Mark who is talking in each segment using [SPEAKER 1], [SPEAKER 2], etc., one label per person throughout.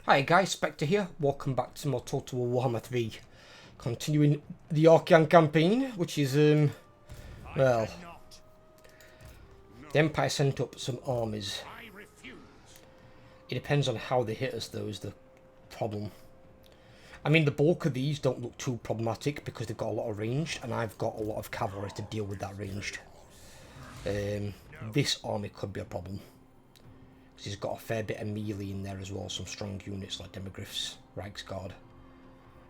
[SPEAKER 1] Hi guys, Spectre here. Welcome back to more Total Warhammer 3. Continuing the Archaon campaign, which is, well, the Empire sent up some armies. It depends on how they hit us though, is the problem. I mean, the bulk of these don't look too problematic because they've got a lot of ranged, and I've got a lot of cavalry to deal with that ranged. This army could be a problem. He's got a fair bit of melee in there as well, some strong units like Demogryphs, Reichsguard.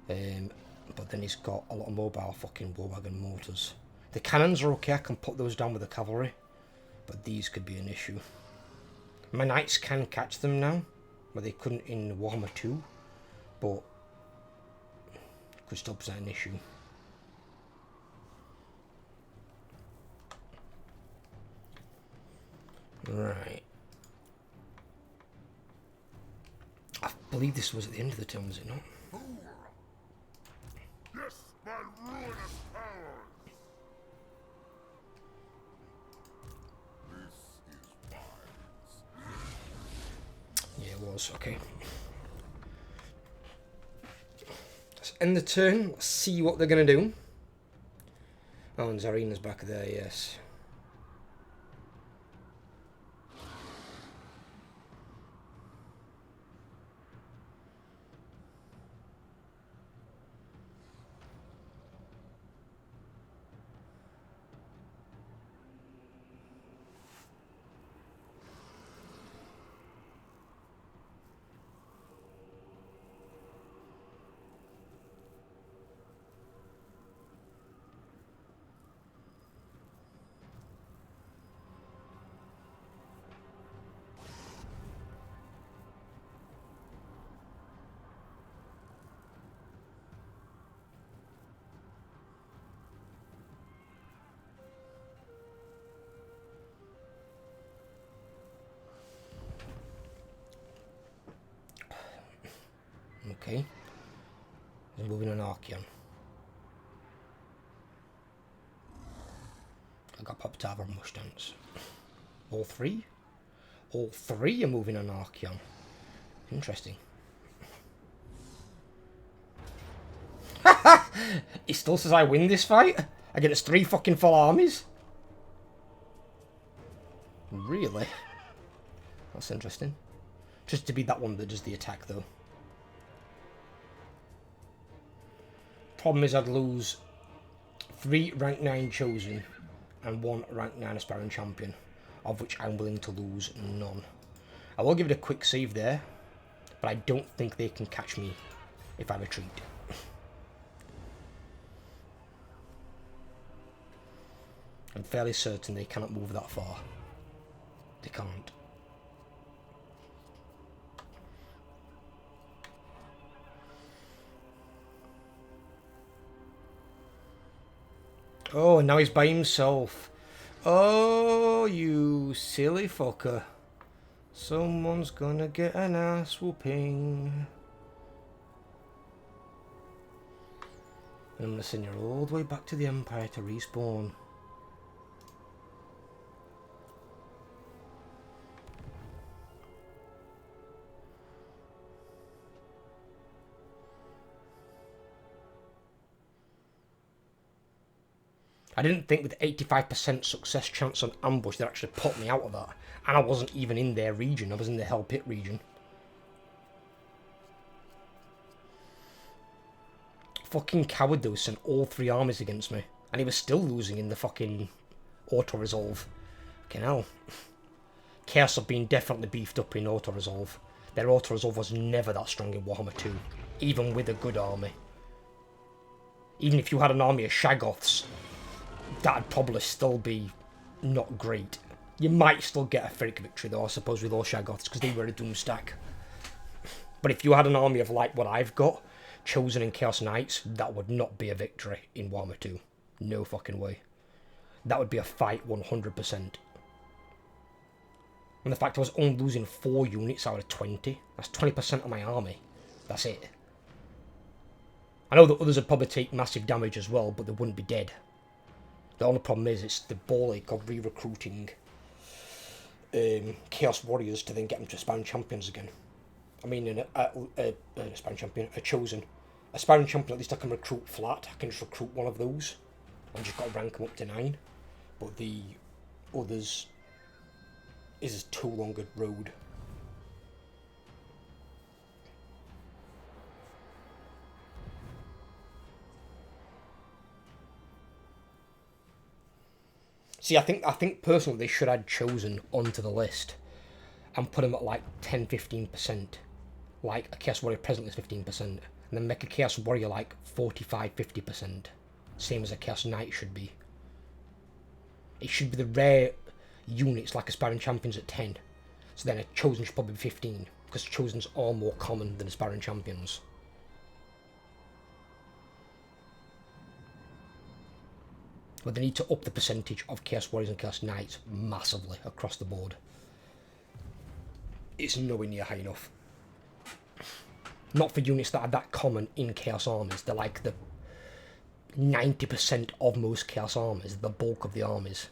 [SPEAKER 1] But then he's got a lot of mobile fucking warwagon mortars. The cannons are okay, I can put those down with the cavalry, but these could be an issue. My knights can catch them now, but they couldn't in Warhammer 2, but could still present an issue. Right. I believe this was at the end of the turn, was it not?
[SPEAKER 2] Yes, my ruinous powers. This is wise.
[SPEAKER 1] Yeah, it was. Okay. Let's end the turn. Let's see what they're going to do. Oh, and Zarina's back there, yes. Okay. He's moving on Archaon. I got popped out of Mustangs. All three? All three are moving on Archaon. Interesting. He still says I win this fight against three fucking full armies? Really? That's interesting. Just to be that one that does the attack though. Problem is I'd lose 3 rank 9 chosen and 1 rank 9 aspiring champion, of which I'm willing to lose none. I will give it a quick save there, but I don't think they can catch me if I retreat. I'm fairly certain they cannot move that far. They can't. Oh, and now he's by himself. Oh, you silly fucker. Someone's gonna get an ass whooping. And I'm gonna send you all the way back to the Empire to respawn. I didn't think with 85% success chance on ambush they'd actually put me out of that. And I wasn't even in their region, I was in the Hell Pit region. Fucking coward though, sent all 3 armies against me. And he was still losing in the fucking auto-resolve. Fucking hell. Chaos have been definitely beefed up in auto-resolve. Their auto-resolve was never that strong in Warhammer 2. Even with a good army. Even if you had an army of Shaggoths, that'd probably still be not great. You might still get a Ferric victory though, I suppose, with all Shaggoths, because they were a doom stack. But if you had an army of like what I've got, Chosen and Chaos Knights, that would not be a victory in Warhammer 2. No fucking way. That would be a fight 100%. And the fact I was only losing 4 units out of 20, that's 20% of my army. That's it. I know that others would probably take massive damage as well, but they wouldn't be dead. The only problem is it's the ball ache of re-recruiting Chaos Warriors to then get them to spam champions again. I mean, a aspiring champion, a chosen. Aspiring champion, at least I can recruit flat. I can just recruit one of those. And just got to rank them up to 9. But the others is too long a road. See, I think personally they should add chosen onto the list and put them at like 10-15%. Like a Chaos Warrior presently is 15%. And then make a Chaos Warrior like 45-50%. Same as a Chaos Knight should be. It should be the rare units like Aspiring Champions at 10. So then a Chosen should probably be 15. Because Chosens are more common than Aspiring Champions. But they need to up the percentage of Chaos Warriors and Chaos Knights massively across the board. It's nowhere near high enough. Not for units that are that common in Chaos armies. They're like the 90% of most Chaos armies, the bulk of the armies.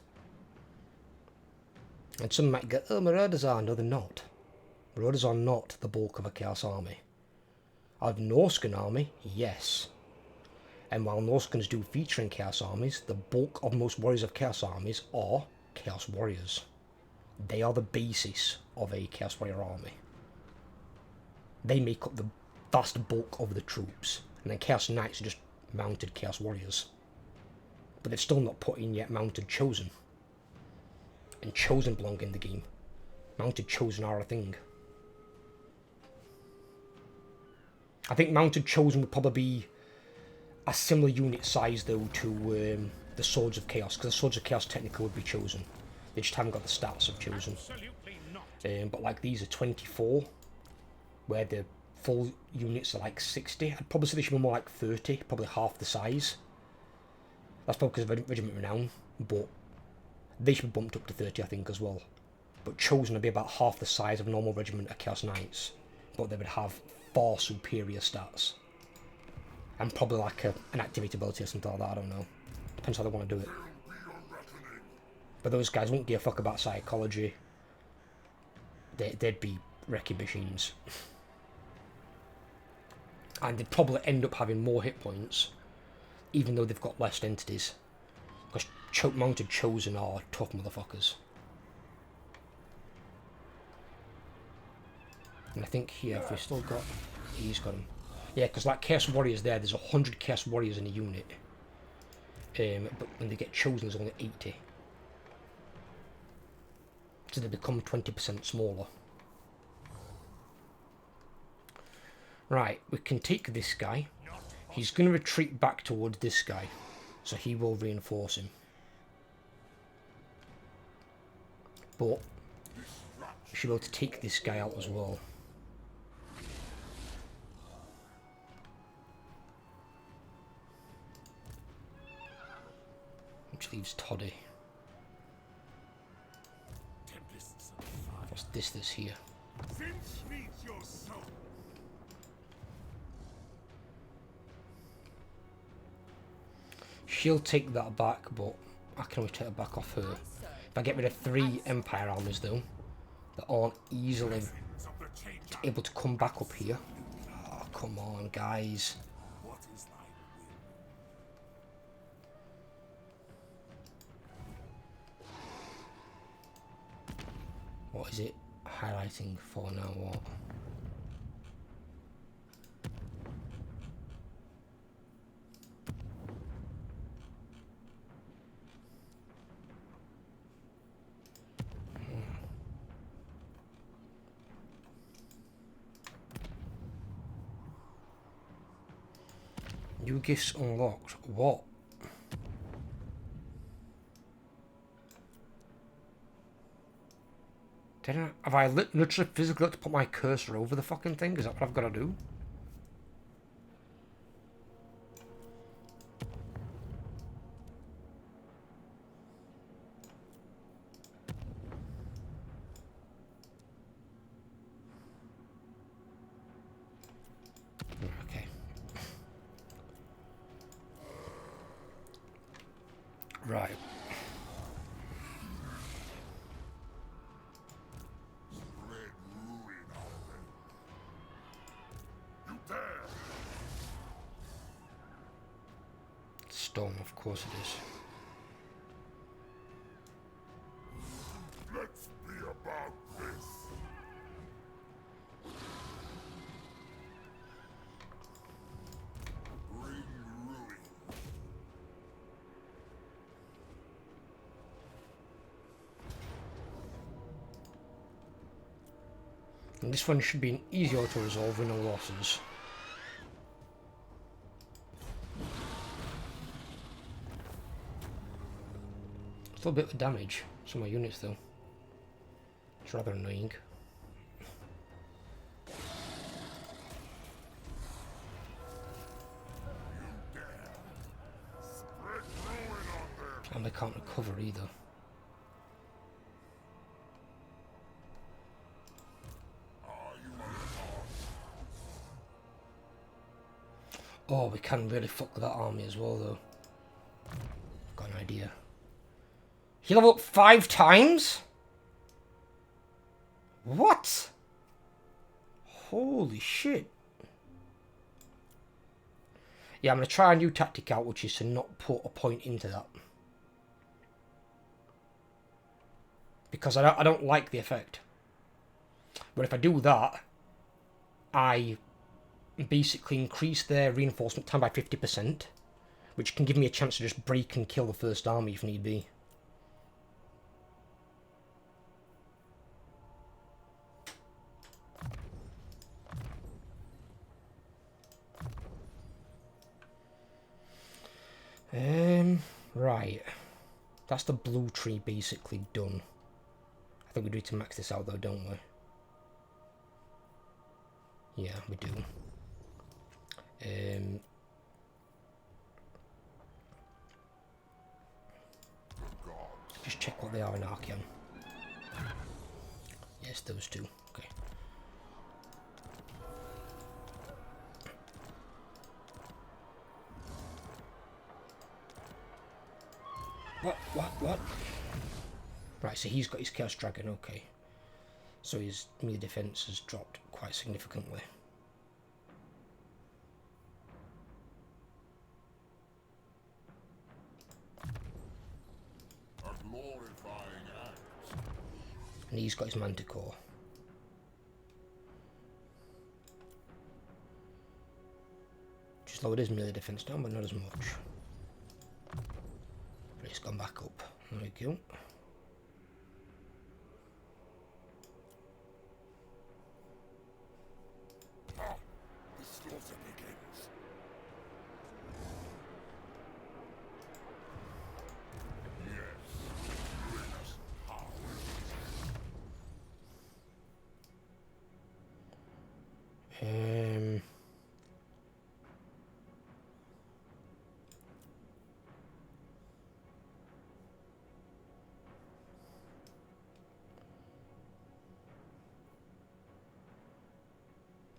[SPEAKER 1] And some might go, oh, Marauders are. No, they're not. Marauders are not the bulk of a Chaos army. Of Norscan army, yes. And while Norscans do feature in Chaos armies, the bulk of most Warriors of Chaos armies are Chaos Warriors. They are the basis of a Chaos Warrior army. They make up the vast bulk of the troops. And then Chaos Knights are just mounted Chaos Warriors. But they've still not put in yet mounted Chosen. And Chosen belong in the game. Mounted Chosen are a thing. I think mounted Chosen would probably be a similar unit size though to the Swords of Chaos, because the Swords of Chaos technically would be Chosen. They just haven't got the stats of Chosen. But like these are 24, where the full units are like 60. I'd probably say they should be more like 30, probably half the size. That's probably because of Regiment Renown, but they should be bumped up to 30 I think as well. But Chosen would be about half the size of a normal regiment of Chaos Knights, but they would have far superior stats. And probably like an activity ability or something like that, I don't know. Depends how they want to do it. But those guys won't give a fuck about psychology. They'd be wrecking machines. And they'd probably end up having more hit points, even though they've got less entities. Because mounted Chosen are tough motherfuckers. And I think here, if we've still got... He's got him. Yeah, because like Chaos Warriors there's 100 Chaos Warriors in a unit. But when they get Chosen, there's only 80. So they become 20% smaller. Right, we can take this guy. He's going to retreat back towards this guy. So he will reinforce him. But we should be able to take this guy out as well. Which leaves Toddy. What's this here? She'll take that back, but I can always take it back off her. If I get rid of 3 Empire armies though, that aren't easily able to come back up here. Oh, come on, guys. What is it highlighting for now? What? New gifts unlocked. What? Have I literally physically got to put my cursor over the fucking thing? Is that what I've got to do? Okay. Right. stone, of course it is.
[SPEAKER 2] Let's be about this. Bring ruin.
[SPEAKER 1] And this one should be an easy auto-resolve with no losses. It's a little bit of damage, some of my units though. It's rather annoying.
[SPEAKER 2] Spread ruin on them.
[SPEAKER 1] And they can't recover either. Oh, we can really fuck with that army as well though. I've got an idea. He leveled up 5 times? What? Holy shit. Yeah, I'm going to try a new tactic out, which is to not put a point into that. Because I don't like the effect. But if I do that, I basically increase their reinforcement time by 50%, which can give me a chance to just break and kill the first army if need be. Right. That's the blue tree basically done. I think we need to max this out though, don't we? Yeah, we do. Just check what they are in Archaon. Yes, those two. Okay. What? Right, so he's got his Chaos Dragon, okay. So his melee defense has dropped quite significantly.
[SPEAKER 2] A glorifying act.
[SPEAKER 1] And he's got his Manticore. Just lowered his melee defense down, but not as much. But it's gone back up. There we go.
[SPEAKER 2] The slaughter begins. Yes, bring us power.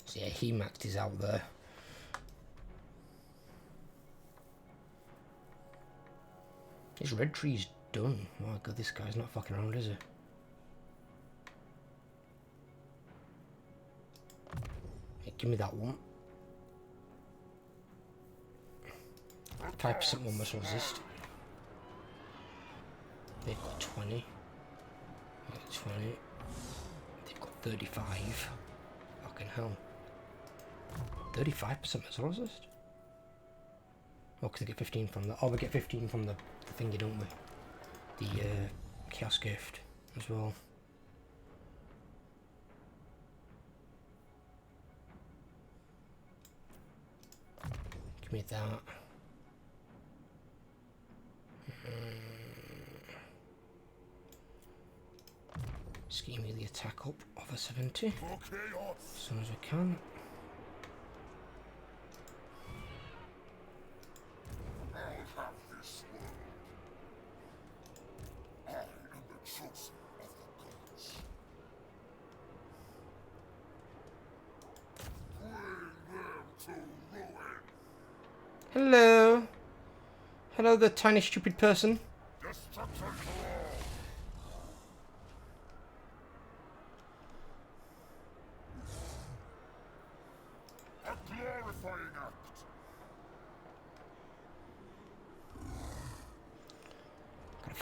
[SPEAKER 1] So yeah, he maxed his out there. His red tree's done. Oh my god, this guy's not fucking around, is he? Hey, give me that one. 5% one must resist. They've got 20. They've got 20. They've got 35. Fucking hell. 35% missile resist? Oh, because they get 15 from the... Oh, we get 15 from the thingy, don't we? The Chaos Gift as well. Give me that. Just give me the attack up over 70 as soon as we can.
[SPEAKER 2] I'll have this world. I am the chosen of the gods. Bring them to ruin.
[SPEAKER 1] Hello. Hello, the tiny stupid person.
[SPEAKER 2] Destruction to all. A glorifying act.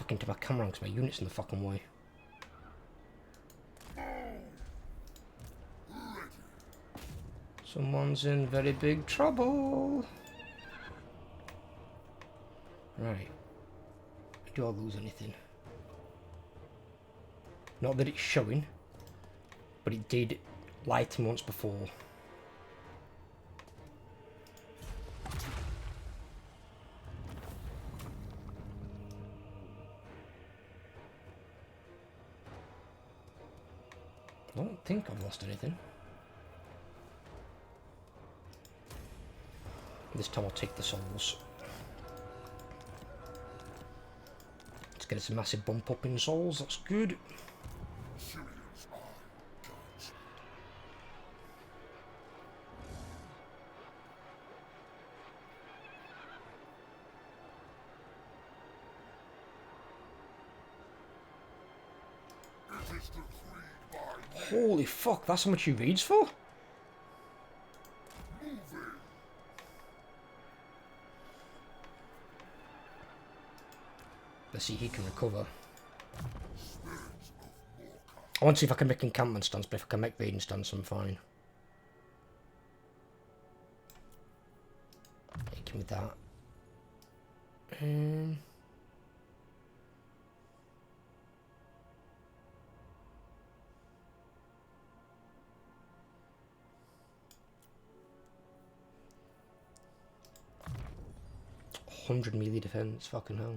[SPEAKER 1] talking to my camera because my unit's in the fucking way. Someone's in very big trouble. Right. Do I lose anything? Not that it's showing, but it did light him once before. I don't think I've lost anything. This time I'll take the souls. Let's get us a massive bump up in souls, that's good.
[SPEAKER 2] Syrians are gods. It is decreed by
[SPEAKER 1] Holy fuck, that's how much he reads for?
[SPEAKER 2] moving.
[SPEAKER 1] Let's see if he can recover.
[SPEAKER 2] Spirits of Morka.
[SPEAKER 1] I want to see if I can make encampment stands, but if I can make raiding stands, I'm fine. Take him with that. 100 melee defense, fucking hell.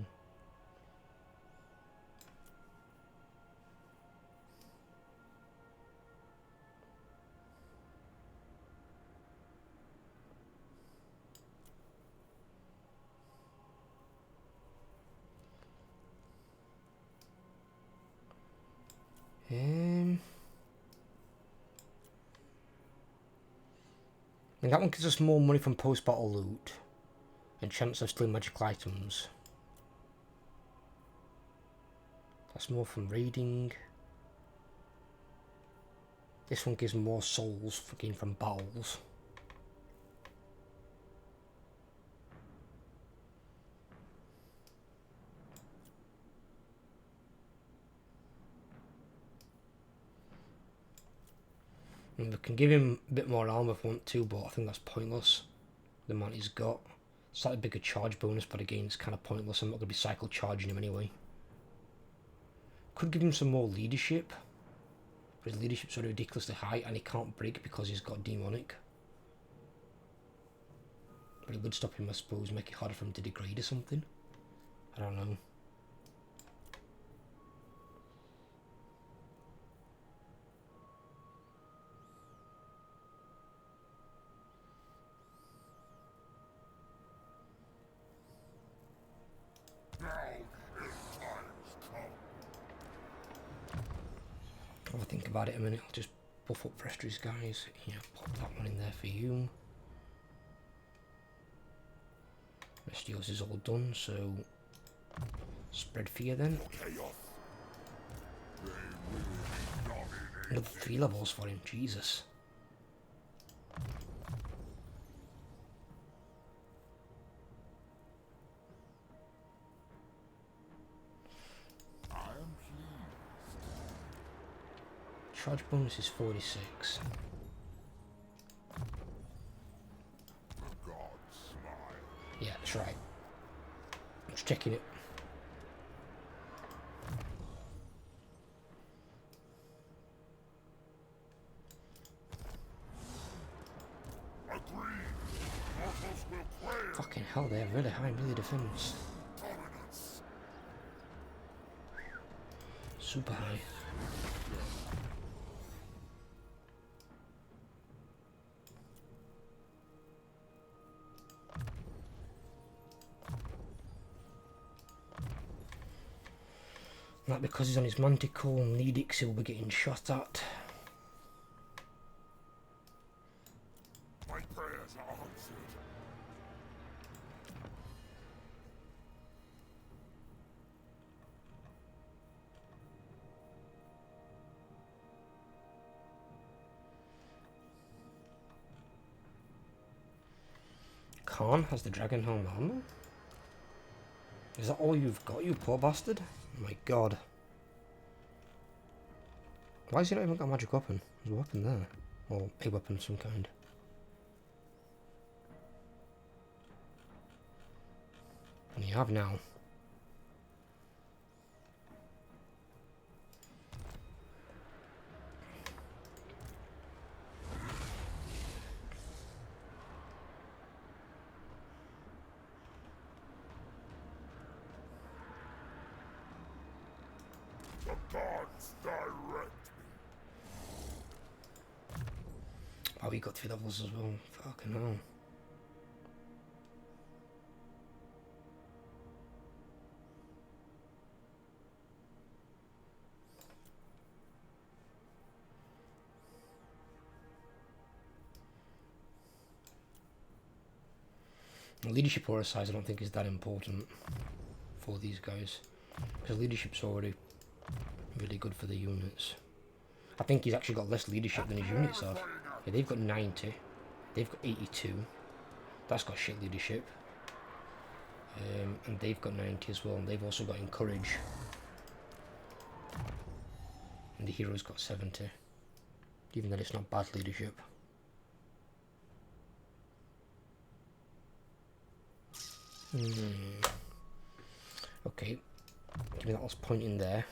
[SPEAKER 1] And that one gives us more money from post-battle loot and chance of stealing magical items. That's more from raiding. This one gives more souls for gain from battles. And we can give him a bit more armor if we want to, but I think that's pointless. The amount he's got. Slightly bigger charge bonus, but again, it's kind of pointless. I'm not going to be cycle charging him anyway. Could give him some more leadership. But his leadership's sort of ridiculously high, and he can't break because he's got demonic. But it would stop him, I suppose, make it harder for him to degrade or something. I don't know. I'll think about it a minute. I'll just buff up Frester's guys. Yeah, pop that one in there for you. Rest of yours is all done, so spread fear then. Another 3 levels for him, Jesus. Charge bonus is 46. Yeah, that's right. Just checking it. Fucking hell, they have really high melee defense. Super high. That because he's on his Manticore and Leadix, he'll be getting shot at.
[SPEAKER 2] My prayers are answered.
[SPEAKER 1] Khan has the Dragon Helm armor. Is that all you've got, you poor bastard? Oh my god. Why has he not even got a magic weapon? There's a weapon there. Or a weapon of some kind. And you have now.
[SPEAKER 2] The gods direct me.
[SPEAKER 1] Oh, we got 3 levels as well. Fucking hell. Leadership aura size I don't think is that important for these guys, because leadership's already really good for the units. I think he's actually got less leadership than his units have. Yeah, they've got 90, they've got 82, that's got shit leadership, and they've got 90 as well, and they've also got encourage, and the hero's got 70, even though it's not bad leadership. Okay, give me that last point in there.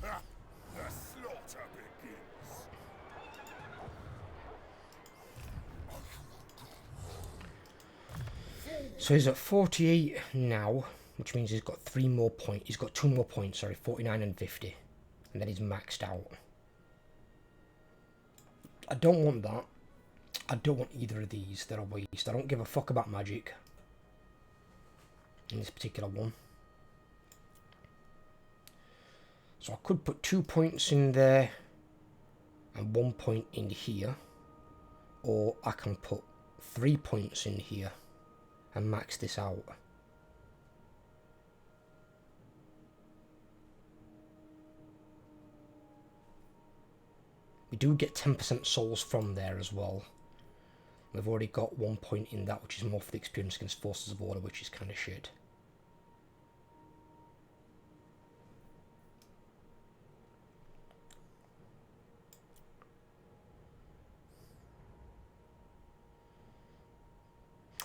[SPEAKER 2] Ha! The slaughter begins.
[SPEAKER 1] So he's at 48 now, which means he's got 3 more points. He's got 2 more points, sorry, 49 and 50. And then he's maxed out. I don't want that. I don't want either of these. They're a waste. I don't give a fuck about magic in this particular one. So I could put 2 points in there and 1 point in here. Or I can put 3 points in here and max this out. We do get 10% souls from there as well. We've already got 1 point in that, which is more for the experience against forces of order, which is kind of shit.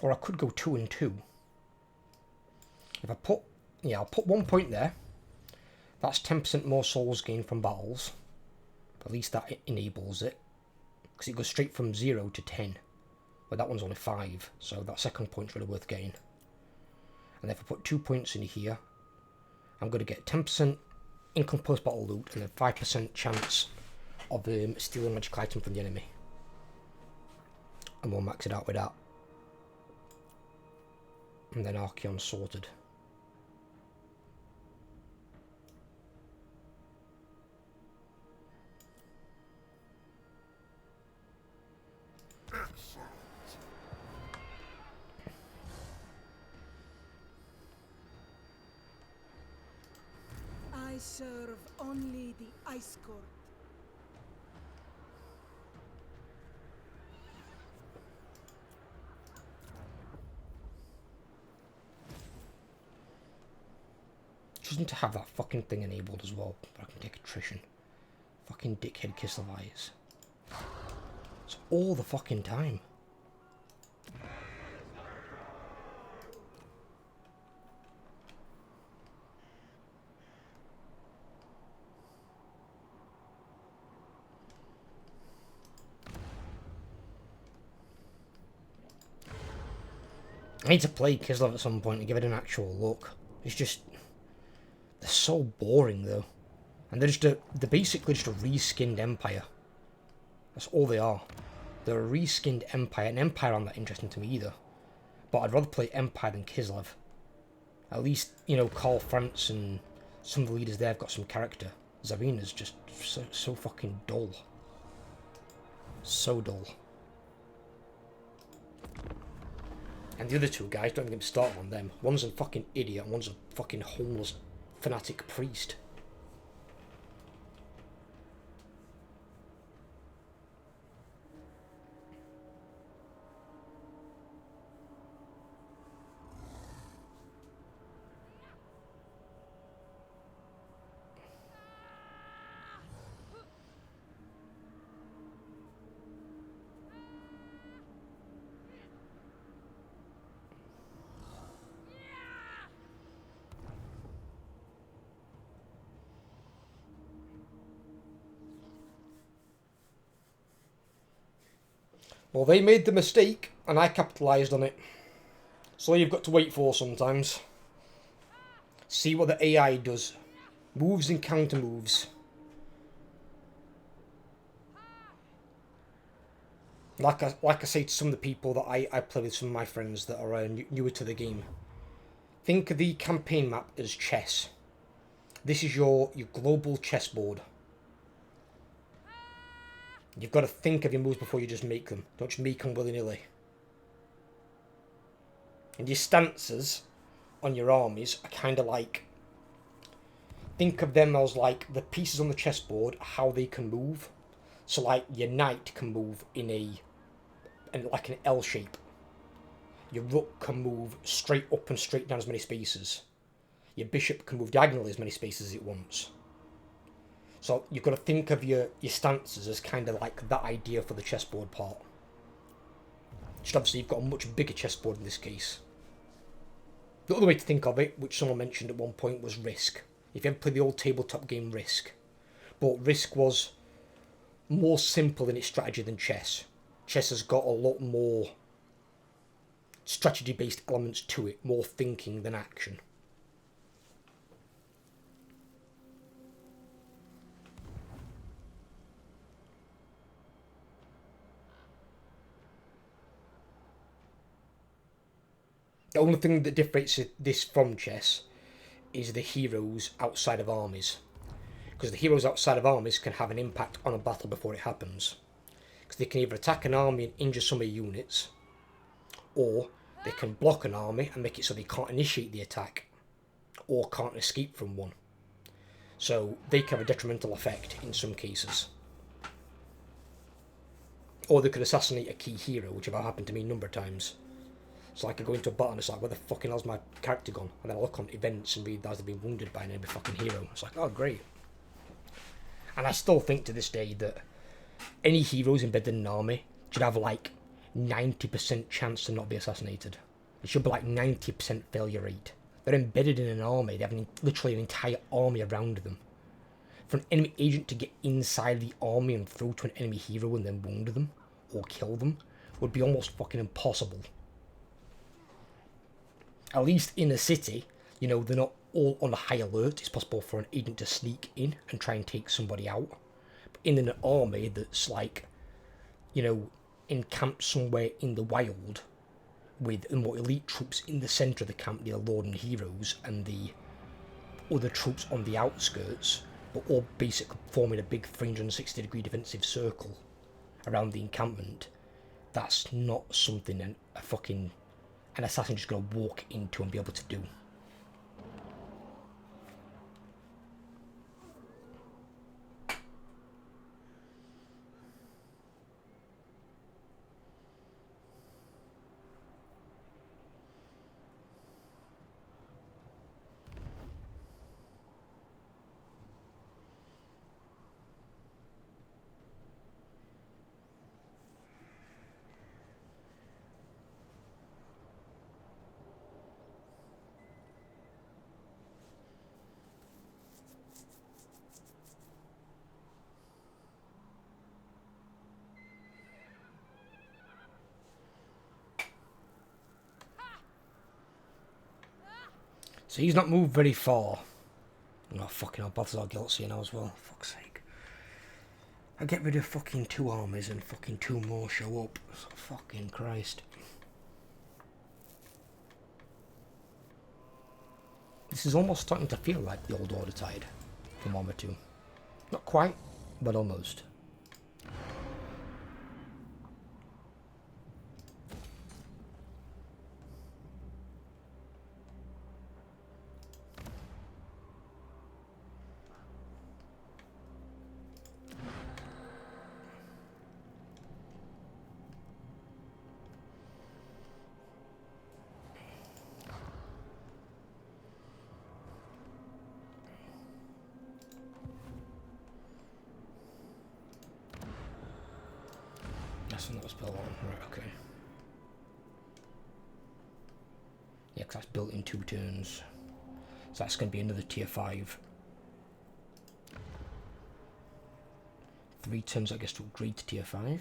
[SPEAKER 1] Or I could go 2 and 2. If I put, yeah, I'll put 1 point there. That's 10% more souls gained from battles. At least that enables it, because it goes straight from 0 to 10. Well, that one's only 5, so that second point's really worth getting. And if I put 2 points in here, I'm going to get 10% income post battle loot and then 5% chance of stealing a magic item from the enemy. And we'll max it out with that. And then Archaon sorted.
[SPEAKER 3] I serve only the Ice Court.
[SPEAKER 1] Just need to have that fucking thing enabled as well, but I can take attrition. Fucking dickhead kiss of eyes. It's all the fucking time. I need to play Kislev at some point and give it an actual look. It's just, they're so boring though, and they're basically just a reskinned Empire. That's all they are. They're a reskinned Empire, and Empire aren't that interesting to me either. But I'd rather play Empire than Kislev. At least, you know, Karl Franz and some of the leaders there have got some character. Zarina's just so fucking dull. So dull. And the other two guys, don't even get me started on them. One's a fucking idiot and one's a fucking homeless fanatic priest. Well, they made the mistake, and I capitalised on it. So you've got to wait for sometimes. See what the AI does. Moves and counter moves. Like I say to some of the people that I play with, some of my friends that are newer to the game. Think of the campaign map as chess. This is your global chessboard. You've got to think of your moves before you just make them. Don't just make them willy-nilly. And your stances on your armies are kind of like... Think of them as like the pieces on the chessboard, how they can move. So like your knight can move in like an L shape. Your rook can move straight up and straight down as many spaces. Your bishop can move diagonally as many spaces as it wants. So you've got to think of your stances as kind of like that idea for the chessboard part. Just obviously you've got a much bigger chessboard in this case. The other way to think of it, which someone mentioned at one point, was Risk. If you ever played the old tabletop game Risk. But Risk was more simple in its strategy than chess. Chess has got a lot more strategy-based elements to it, more thinking than action. The only thing that differentiates this from chess is the heroes outside of armies. Because the heroes outside of armies can have an impact on a battle before it happens. Because they can either attack an army and injure some of your units, or they can block an army and make it so they can't initiate the attack, or can't escape from one. So they can have a detrimental effect in some cases. Or they could assassinate a key hero, which have happened to me a number of times. So I could go into a battle and it's like, where the fucking hell's my character gone? And then I look on events and realise they've been wounded by an enemy fucking hero. It's like, oh great. And I still think to this day that any heroes embedded in an army should have like 90% chance to not be assassinated. It should be like 90% failure rate. They're embedded in an army, they have literally an entire army around them. For an enemy agent to get inside the army and through to an enemy hero and then wound them, or kill them, would be almost fucking impossible. At least in a city, you know, they're not all on a high alert. It's possible for an agent to sneak in and try and take somebody out. But in an army that's like, you know, encamped somewhere in the wild with the more elite troops in the centre of the camp, the Lord and Heroes, and the other troops on the outskirts, but all basically forming a big 360-degree defensive circle around the encampment, that's not something an assassin just going to walk into and be able to do. So he's not moved very far. Oh, fucking hell, Balthazar guilty now as well. Fuck's sake. I get rid of fucking 2 armies and fucking 2 more show up. So fucking Christ. This is almost starting to feel like the old Order tide from Warhammer 2. Not quite, but almost. That's when that was built on. Right, okay. Yeah, because that's built in 2 turns. So that's going to be another tier 5. 3 turns, I guess, to upgrade to tier 5.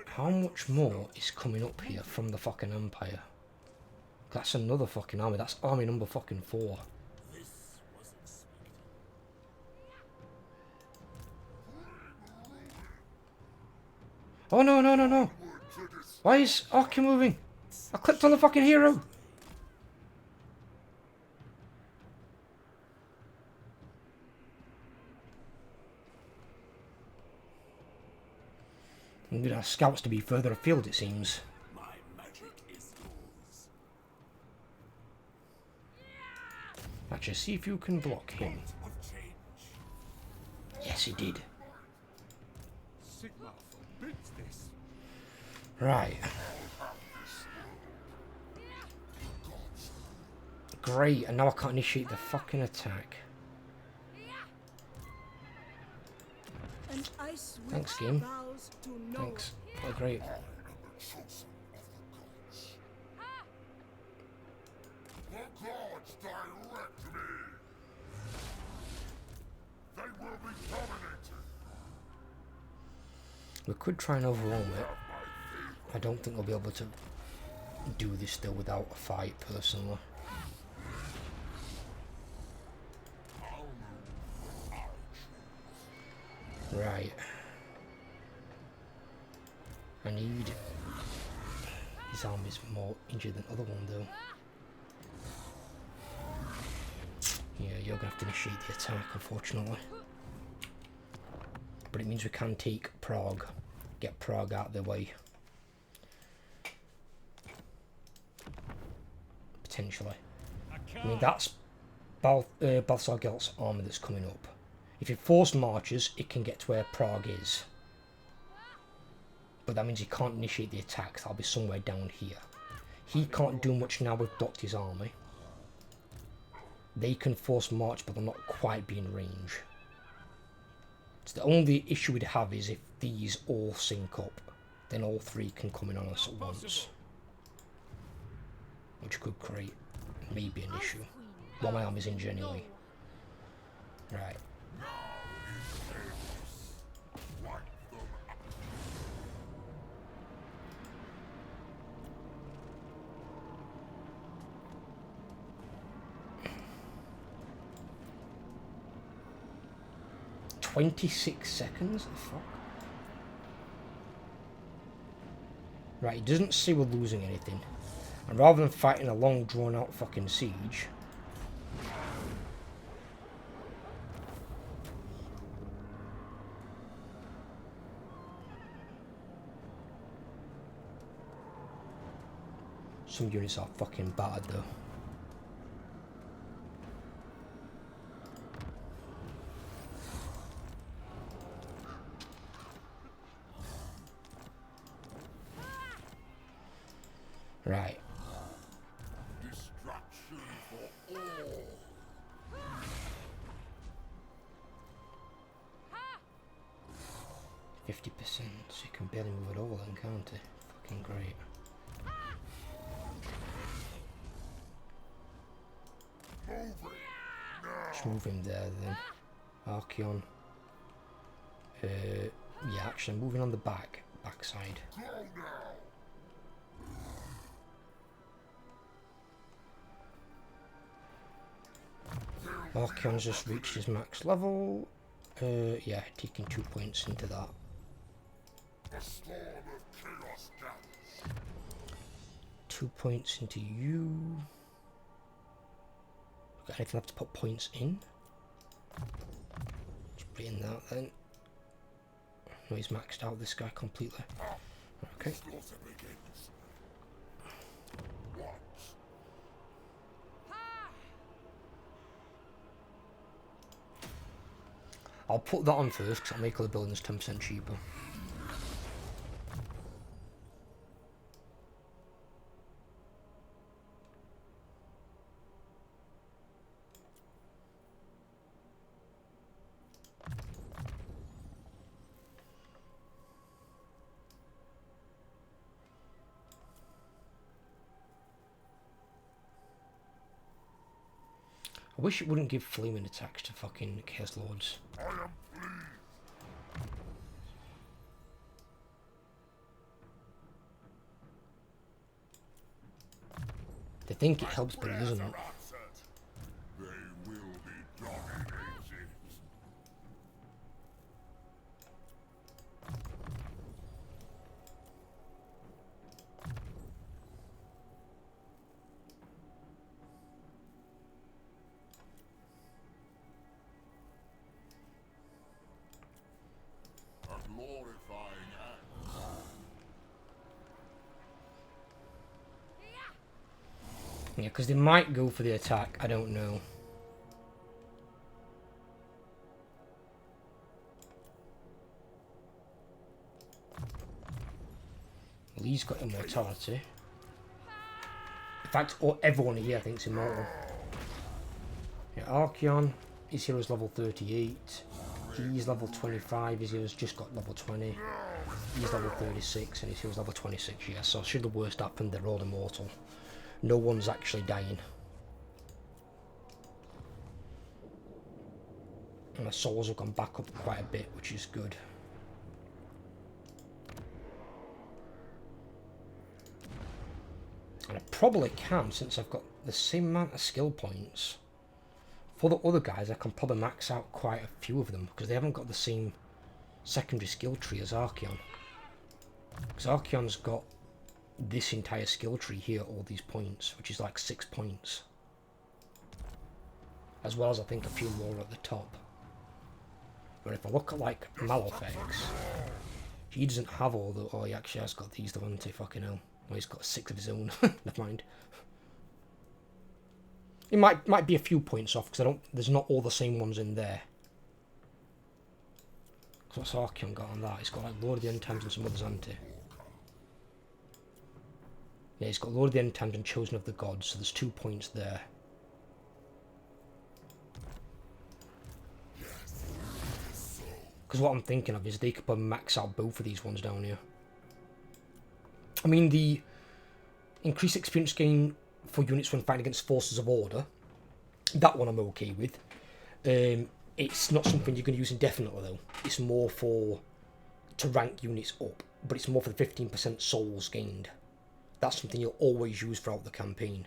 [SPEAKER 1] how much more is coming up here from the fucking Empire? That's another fucking army. That's army number fucking 4. Oh no, no, no, no. Why is Archaon moving? I clicked on the fucking hero. We need our scouts to be further afield, it seems.
[SPEAKER 2] My magic is yours.
[SPEAKER 1] Actually, see if you can block him.
[SPEAKER 2] Of change.
[SPEAKER 1] Yes, he did.
[SPEAKER 2] Sigma forbids this.
[SPEAKER 1] Right. Great, and now I can't initiate the fucking attack.
[SPEAKER 3] An ice witch
[SPEAKER 1] Thanks, game.
[SPEAKER 3] vows to no
[SPEAKER 1] Thanks. Oh, great.
[SPEAKER 2] I am the chosen of the gods. The gods direct me. They will be dominated.
[SPEAKER 1] We could try and overwhelm it. I don't think we'll be able to do this still without a fight, personally. Right. I need... His army's more injured than the other one, though. Yeah, you're gonna have to initiate the attack, unfortunately. But it means we can take Prague. Get Prague out of the way. Potentially. I mean, that's Balthasar Gelt's army that's coming up. If it force marches, it can get to where Prague is. But that means he can't initiate the attacks. That'll be somewhere down here. He can't do much now with Doctor's army. They can force march, but they'll not quite be in range. So the only issue we'd have is if these all sync up, then all three can come in on us at once. Which could create maybe an issue. Well, my army's injured anyway. Right. 26 seconds? The fuck? Right, he doesn't see we're losing anything. And rather than fighting a long drawn out fucking siege, some units are fucking battered though. Right.
[SPEAKER 2] Destruction for all.
[SPEAKER 1] 50%, so you can barely move it over then, can't it? Fucking great. Just move him there then. Archaon. Yeah, actually, moving on the backside. Archaon's just reached his max level. Yeah, taking 2 points into that.
[SPEAKER 2] A storm of chaos gathers.
[SPEAKER 1] 2 points into you. Got anything left to put points in? Just put in that then. No, he's maxed out this guy completely. Okay.
[SPEAKER 2] Slaughter begins. Watch.
[SPEAKER 1] I'll put that on first because I'll make all the buildings 10% cheaper. I wish it wouldn't give flaming attacks to fucking Chaos Lords.
[SPEAKER 2] I am pleased.
[SPEAKER 1] They think it helps, but it doesn't.
[SPEAKER 2] They will be dominated. A glorifying act.
[SPEAKER 1] Yeah, because they might go for the attack. I don't know. Well, he's got immortality. In fact, everyone here thinks immortal. Yeah, Archaon, his hero's level 38. He's level 25, his hero's just got level 20. He's level 36 and his hero's level 26, yeah. So should the worst happen, they're all immortal. No one's actually dying. And my souls have gone back up quite a bit, which is good. And I probably can, since I've got the same amount of skill points. For the other guys, I can probably max out quite a few of them, because they haven't got the same secondary skill tree as Archaon. Because Archaon's got this entire skill tree here, all these points, which is like 6 points. As well as I think a few more at the top. But if I look at like Malefics, he doesn't have all the... Oh, he actually has got these, though, hasn't he? Fucking hell. Well, he's got 6 of his own. Never mind. It might be a few points off, because there's not all the same ones in there. What's Archaon got on that? He's got like Lord of the End Times and some others, hasn't he? Yeah, he's got Lord of the End Times and Chosen of the Gods, so there's 2 points there. Because what I'm thinking of is they could probably max out both of these ones down here. I mean, the increased experience gain for units when fighting against forces of order, that one I'm okay with. It's not something you're going to use indefinitely, though. It's more to rank units up, but it's more for the 15% souls gained. That's something you'll always use throughout the campaign.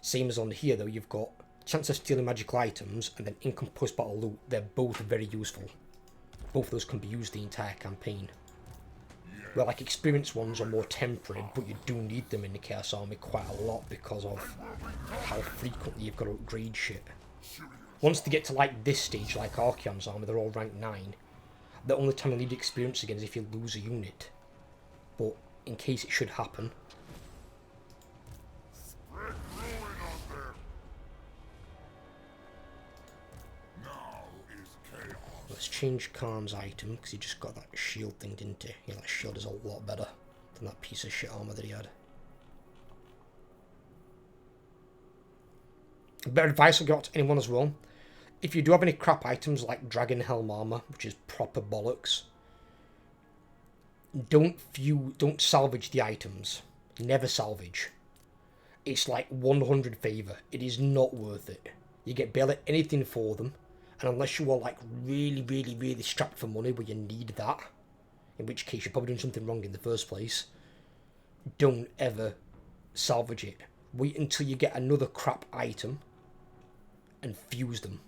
[SPEAKER 1] Same as on here, though, you've got chance of stealing magical items and then income post-battle loot. They're both very useful. Both of those can be used the entire campaign. Where like experienced ones are more temporary, but you do need them in the Chaos Army quite a lot because of how frequently you've got to upgrade shit. Once they get to like this stage, like Archaon's army, they're all rank 9. The only time you need experience again is if you lose a unit. But in case it should happen. Let's change Khan's item, because he just got that shield thing, didn't he? Yeah, that shield is a lot better than that piece of shit armour that he had. A bit of advice I'll give out to anyone as well. If you do have any crap items like Dragon Helm armour, which is proper bollocks, don't salvage the items. Never salvage. It's like 100 favour. It is not worth it. You get barely anything for them. And unless you are like really strapped for money where you need that, in which case you're probably doing something wrong in the first place, don't ever salvage it. Wait until you get another crap item and fuse them.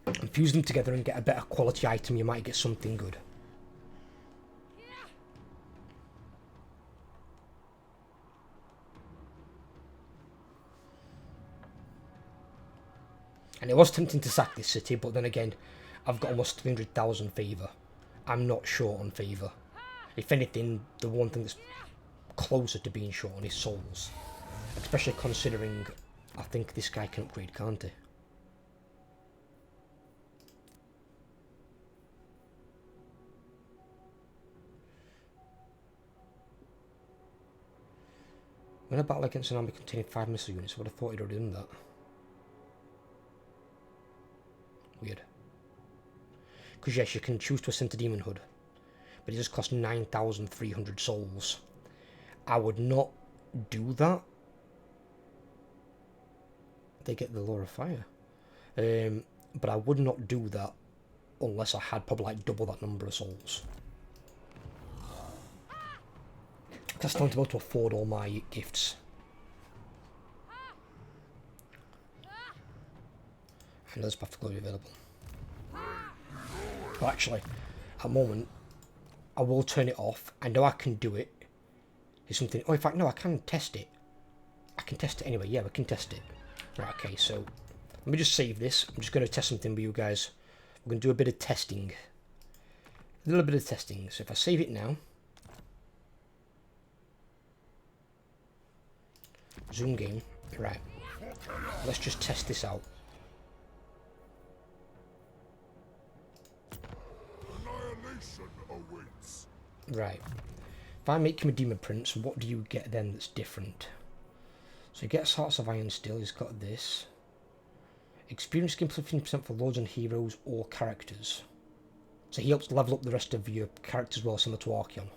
[SPEAKER 1] And fuse them together and get a better quality item, you might get something good. And it was tempting to sack this city, but then again, I've got almost 300,000 favour. I'm not short on favour. If anything, the one thing that's closer to being short on is souls. Especially considering, I think this guy can upgrade, can't he? When a battle against an army containing 5 missile units, I would have thought he'd already done that. Weird. Because yes, you can choose to ascend to demonhood, but it just costs 9,300 souls. I would not do that. They get the Law of Fire. But I would not do that unless I had probably like double that number of souls. Because I don't be able to afford all my gifts. And there's path to glory available. But actually, at the moment, I will turn it off. I know I can do it. It's something. Oh, in fact, no, I can test it. I can test it anyway. Yeah, we can test it. Right, okay, so let me just save this. I'm just going to test something with you guys. We're going to do a bit of testing. A little bit of testing. So if I save it now. Zoom game. Right. Let's just test this out.
[SPEAKER 2] Annihilation awaits.
[SPEAKER 1] Right. If I make him a demon prince, what do you get then that's different? So he gets Hearts of Iron still. He's got this. Experience gain plus 15% for lords and heroes or characters. So he helps level up the rest of your characters well, similar to Archaon.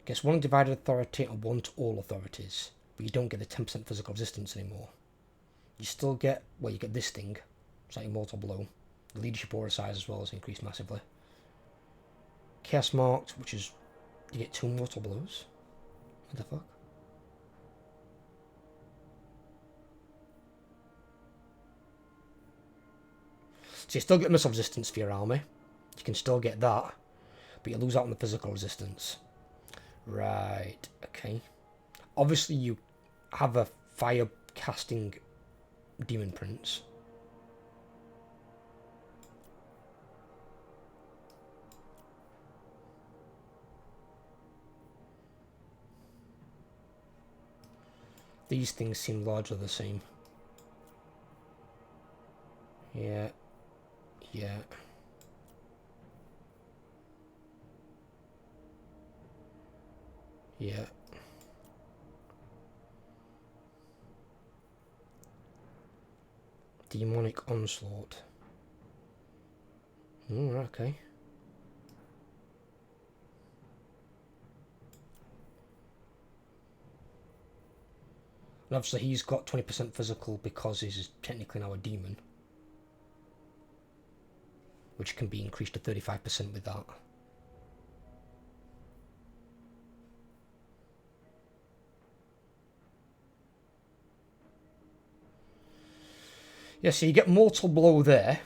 [SPEAKER 1] Gets 1 divided authority and 1 to all authorities. But you don't get the 10% physical resistance anymore. You still get, well, you get this thing. It's like Immortal Blow. The leadership aura size as well is increased massively. Chaos Marked, which is, you get 2 Mortal Blows. What the fuck? So you still get missile resistance for your army. You can still get that. But you lose out on the physical resistance. Right, okay. Obviously you have a fire casting demon prince. These things seem largely the same. Yeah. Yeah. Yeah. Demonic Onslaught. Okay. And obviously he's got 20% physical because he's technically now a demon. Which can be increased to 35% with that. Yeah, so you get Mortal Blow there.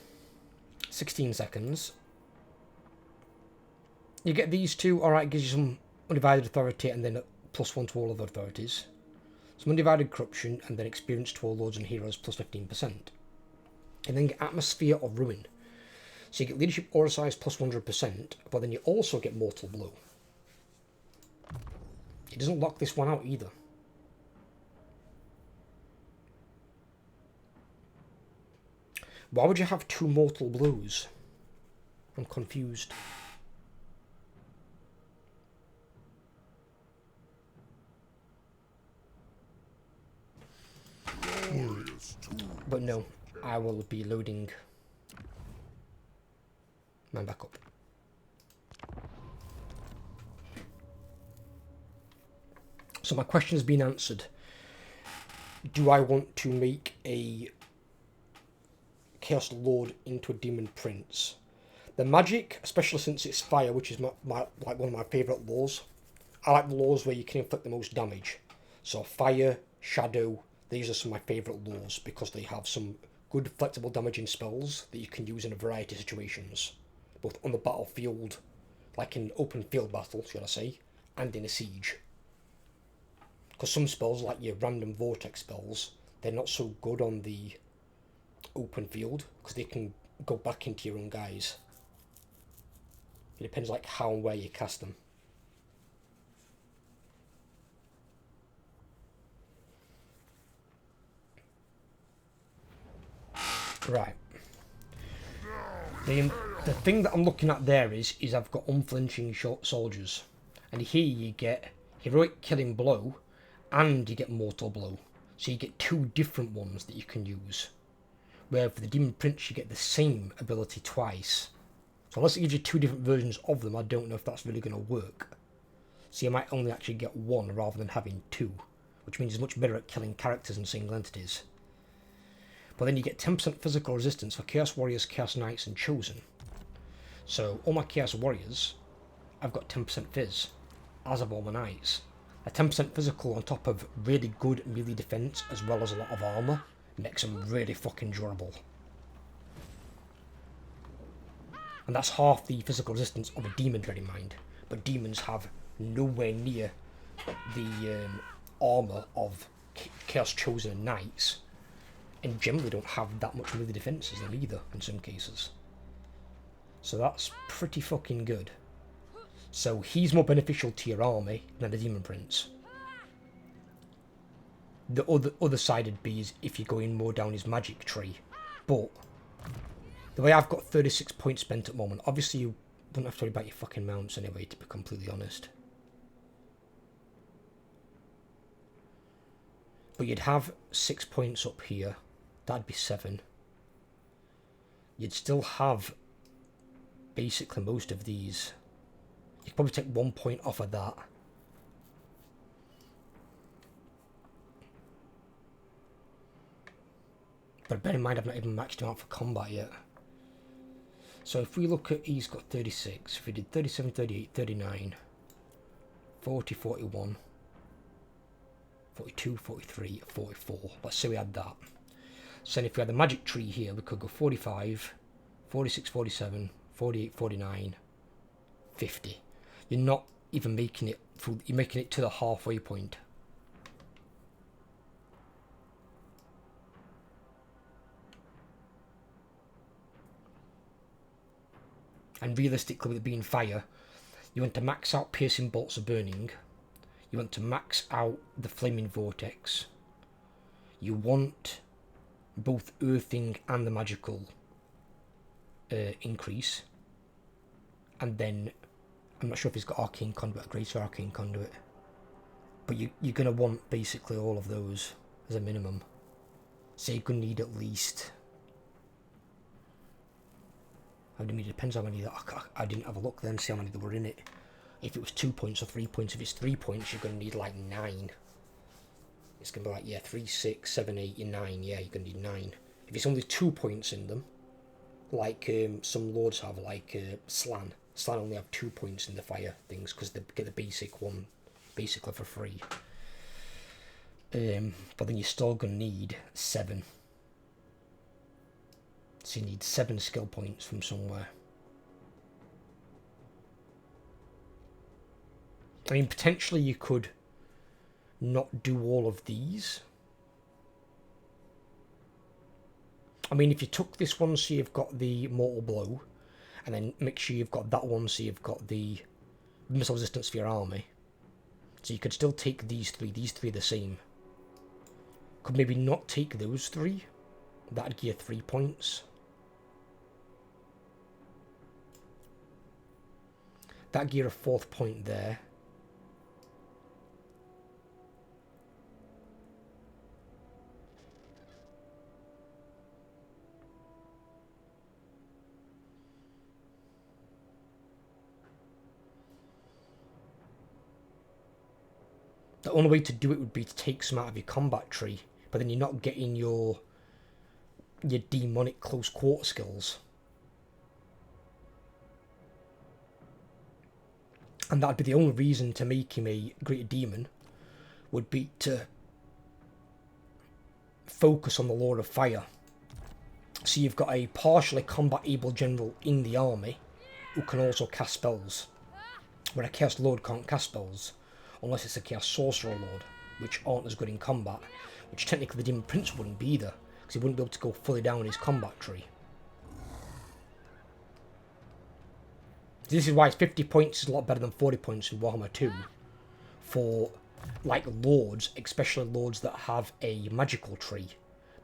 [SPEAKER 1] 16 seconds. You get these two. Alright, gives you some Undivided Authority and then a +1 to all other authorities. Some Undivided Corruption and then Experience to all Lords and Heroes plus 15%. And then get Atmosphere of Ruin. So you get Leadership Aura Size plus 100%, but then you also get Mortal Blow. It doesn't lock this one out either. Why would you have 2 Mortal Blows? I'm confused. But no, I will be loading mine back up. So my question has been answered. Do I want to make a Chaos Lord into a Demon Prince? The magic, especially since it's fire, which is like one of my favourite laws. I like the laws where you can inflict the most damage. So fire, shadow, these are some of my favourite laws because they have some good flexible damaging spells that you can use in a variety of situations. Both on the battlefield, like in open field battle, should I say, and in a siege. Because some spells, like your random vortex spells, they're not so good on the open field because they can go back into your own guys. It depends like how and where you cast them. Right. The thing that I'm looking at there is I've got unflinching soldiers, and here you get heroic killing blow, and you get mortal blow. So you get 2 different ones that you can use. Where for the Demon Prince you get the same ability twice. So unless it gives you 2 different versions of them, I don't know if that's really going to work. So you might only actually get 1 rather than having 2, which means it's much better at killing characters and single entities. But then you get 10% physical resistance for Chaos Warriors, Chaos Knights, and Chosen. So all my Chaos Warriors, I've got 10% Fizz, as have all my Knights. A 10% physical on top of really good melee defense as well as a lot of armor makes them really fucking durable. And that's half the physical resistance of a demon, bear in mind. But demons have nowhere near the armor of Chaos Chosen and Knights, and generally don't have that much melee defense as them either in some cases. So that's pretty fucking good. So he's more beneficial to your army than the Demon Prince. The other side would be is if you're going more down his magic tree. But the way I've got 36 points spent at the moment, obviously you don't have to worry about your fucking mounts anyway, to be completely honest. But you'd have 6 points up here. That'd be 7. You'd still have basically most of these. You could probably take 1 point off of that. But bear in mind, I've not even maxed him out for combat yet. So if we look at, he's got 36. If we did 37, 38, 39, 40, 41, 42, 43, 44. Let's say we had that. So then if we had the magic tree here, we could go 45, 46, 47, 48, 49, 50. You're not even making it through, you're making it to the halfway point. And realistically, with it being fire, you want to max out piercing bolts of burning. You want to max out the flaming vortex. You want both earthing and the magical increase. And then, I'm not sure if he's got arcane conduit or greater arcane conduit. But you're going to want basically all of those as a minimum. So you're going to need at least... I mean, it depends how many... I didn't have a look then, see how many there were in it. If it was 2 points or 3 points. If it's 3 points, you're going to need like 9. It's going to be like, yeah, 3, 6, 7, 8, 9. Yeah, you're going to need 9. If it's only 2 points in them, like some lords have, like Slan. Slan only have 2 points in the fire things because they get the basic one basically for free. But then you're still going to need 7. So you need 7 skill points from somewhere. I mean, potentially you could not do all of these. I mean, if you took this one so you've got the mortal blow, and then make sure you've got that one so you've got the missile resistance for your army. So you could still take these 3. These 3 are the same. Could maybe not take those 3. That'd give you 3 points. That'd give you a 4th point there. The only way to do it would be to take some out of your combat tree, but then you're not getting your demonic close quarter skills. And that'd be the only reason to make him a greater demon, would be to focus on the Lord of Fire. So you've got a partially combat able general in the army who can also cast spells, where a Chaos Lord can't cast spells unless it's a Chaos Sorcerer Lord, which aren't as good in combat, which technically the Demon Prince wouldn't be either, because he wouldn't be able to go fully down his combat tree. This is why it's 50 points is a lot better than 40 points in Warhammer 2 for like lords, especially lords that have a magical tree.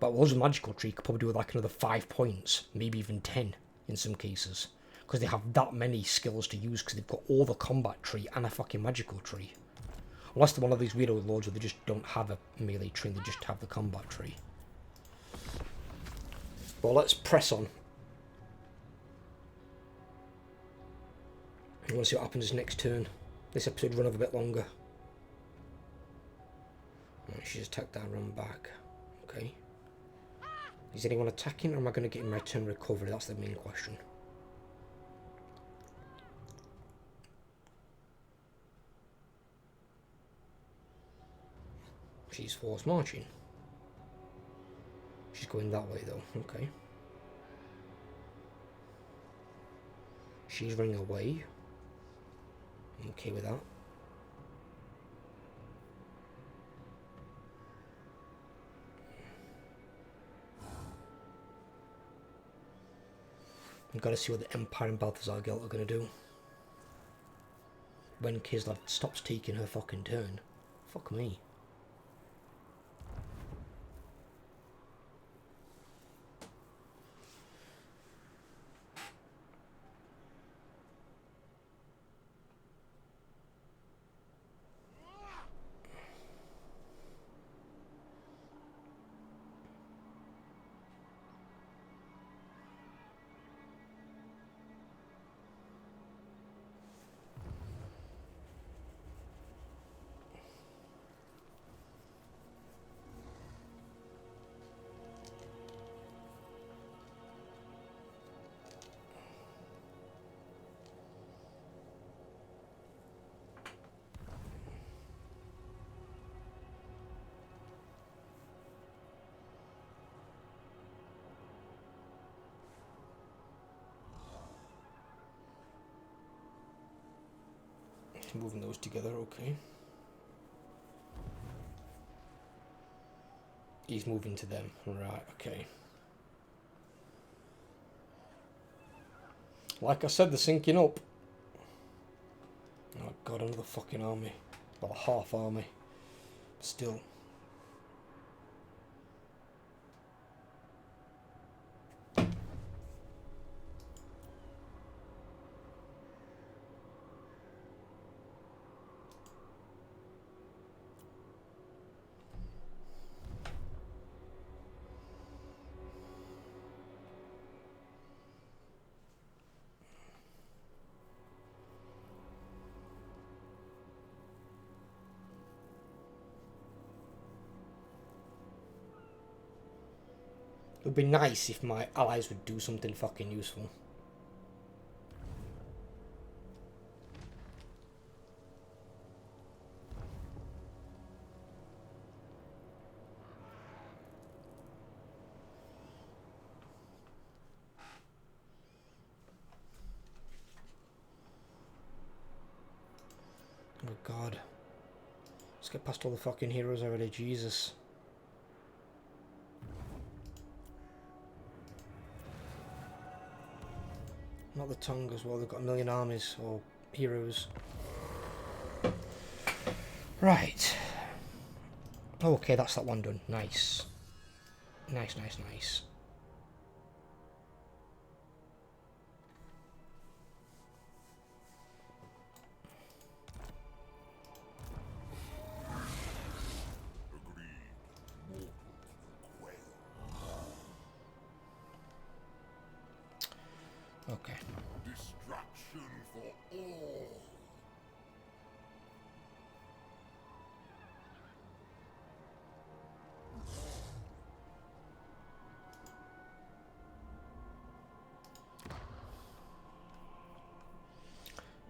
[SPEAKER 1] But lords with a magical tree could probably do with like another 5 points, maybe even 10 in some cases, because they have that many skills to use because they've got all the combat tree and a fucking magical tree. Unless they're one of these weirdo lords where they just don't have a melee tree, they just have the combat tree. Well, let's press on. I want to see what happens next turn. This episode run over a bit longer. Right, she's attacked that, run back. Okay. Is anyone attacking, or am I going to get in my turn recovery? That's the main question. She's force marching. She's going that way though, okay. She's running away. I'm okay with that. I've got to see what the Empire and Balthazar Guild are going to do. When Kislev stops taking her fucking turn. Fuck me. Moving those together, okay. He's moving to them, right, okay. Like I said, they're syncing up. Oh god, another fucking army. Well, a half army. Still. It would be nice if my allies would do something fucking useful. Oh god. Let's get past all the fucking heroes already, Jesus. Not the tongue as well, they've got a million armies or heroes. Right. Okay, that's that one done. Nice. Nice, nice, nice. Okay.
[SPEAKER 2] Destruction for all.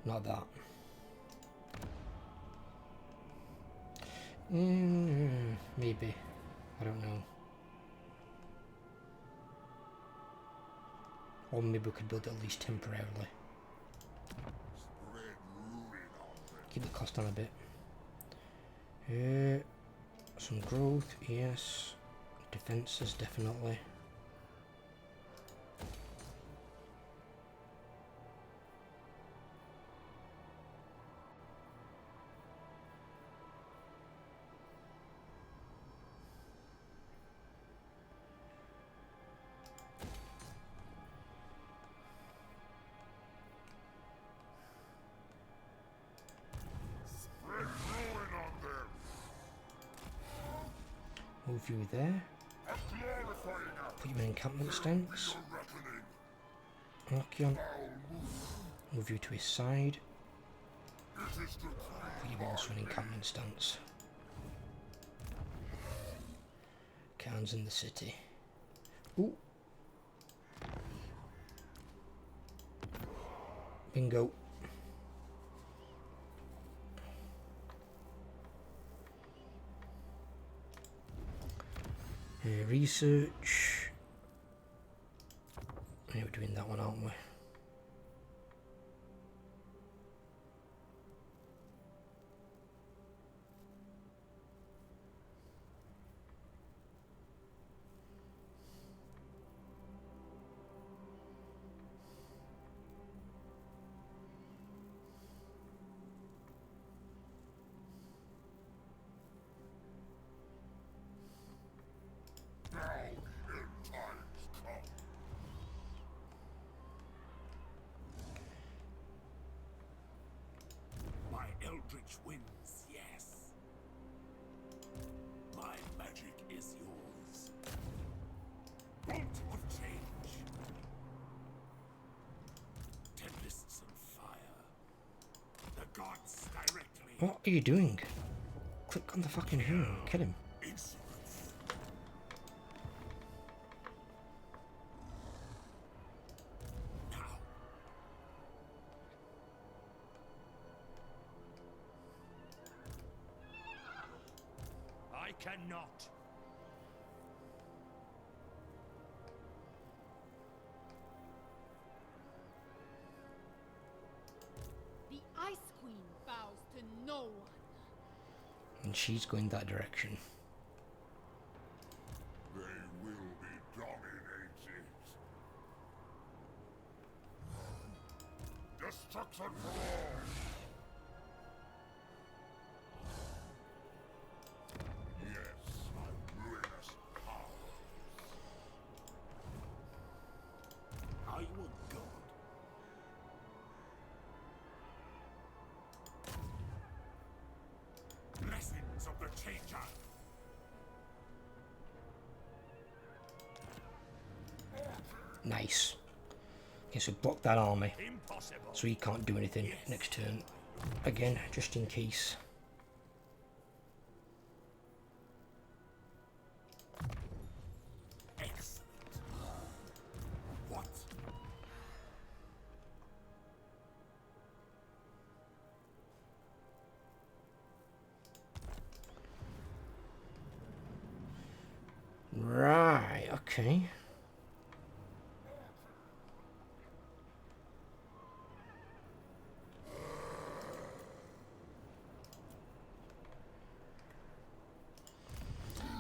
[SPEAKER 1] Not that. Maybe. I don't know. Or maybe we could build it at least temporarily.
[SPEAKER 2] Spread ruin on them.
[SPEAKER 1] Keep the cost down a bit. Some growth, yes. Defences, definitely.
[SPEAKER 2] Spread ruin on them.
[SPEAKER 1] Move you there.
[SPEAKER 2] A glorifying up.
[SPEAKER 1] Put you in encampment stance.
[SPEAKER 2] Your reckoning.
[SPEAKER 1] Archaon. Move you to his side.
[SPEAKER 2] It is to
[SPEAKER 1] Put you also in encampment stance. Khan's in the city. Ooh. Bingo. Research. Yeah, we're doing that one, aren't we?
[SPEAKER 2] My eldritch wins, yes. My magic is yours. Bolt of change. Tempests and fire. The gods directly.
[SPEAKER 1] What are you doing? Click on the fucking hero. Kill him.
[SPEAKER 2] Insolence. Now. I cannot.
[SPEAKER 3] The Ice Queen bows to no one.
[SPEAKER 1] And she's going that direction.
[SPEAKER 2] They will be dominated. Destruction for all. Yes, my ruinous powers. I will go. Blessings of the Changer.
[SPEAKER 1] Nice. Okay, so block that army.
[SPEAKER 2] Impossible.
[SPEAKER 1] So he can't do anything next turn. Again, just in case.
[SPEAKER 2] Excellent. What?
[SPEAKER 1] Right, okay.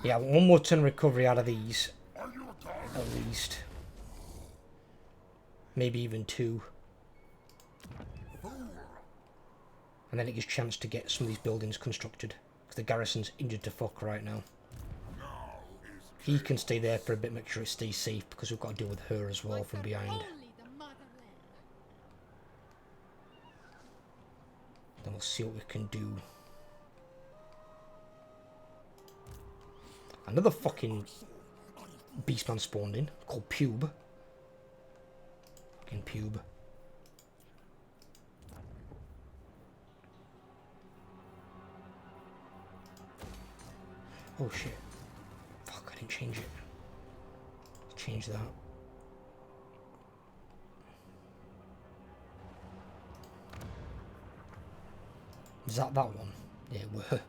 [SPEAKER 1] Yeah, one more turn recovery out of these,
[SPEAKER 2] Are you a god?
[SPEAKER 1] at least. Maybe even two.
[SPEAKER 2] Fool.
[SPEAKER 1] And then it gives chance to get some of these buildings constructed. Because the garrison's injured to fuck right now.
[SPEAKER 2] Now is
[SPEAKER 1] He can stay there for a bit, make sure it stays safe, because we've got to deal with her as well from behind.
[SPEAKER 3] Only the motherland.
[SPEAKER 1] Then we'll see what we can do. Another fucking beastman spawned in, called Pube. Fucking Pube. Oh shit. Fuck, I didn't change it. Change that. Is that one? Yeah, it were.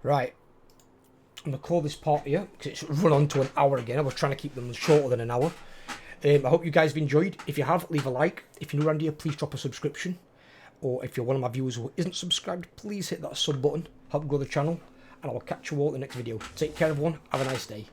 [SPEAKER 1] Right, I'm going to call this part here because it's run on to an hour again. I was trying to keep them shorter than an hour. I hope you guys have enjoyed. If you have, leave a like. If you're new around here, please drop a subscription. Or if you're one of my viewers who isn't subscribed, please hit that sub button. Help grow the channel. And I will catch you all in the next video. Take care, everyone. Have a nice day.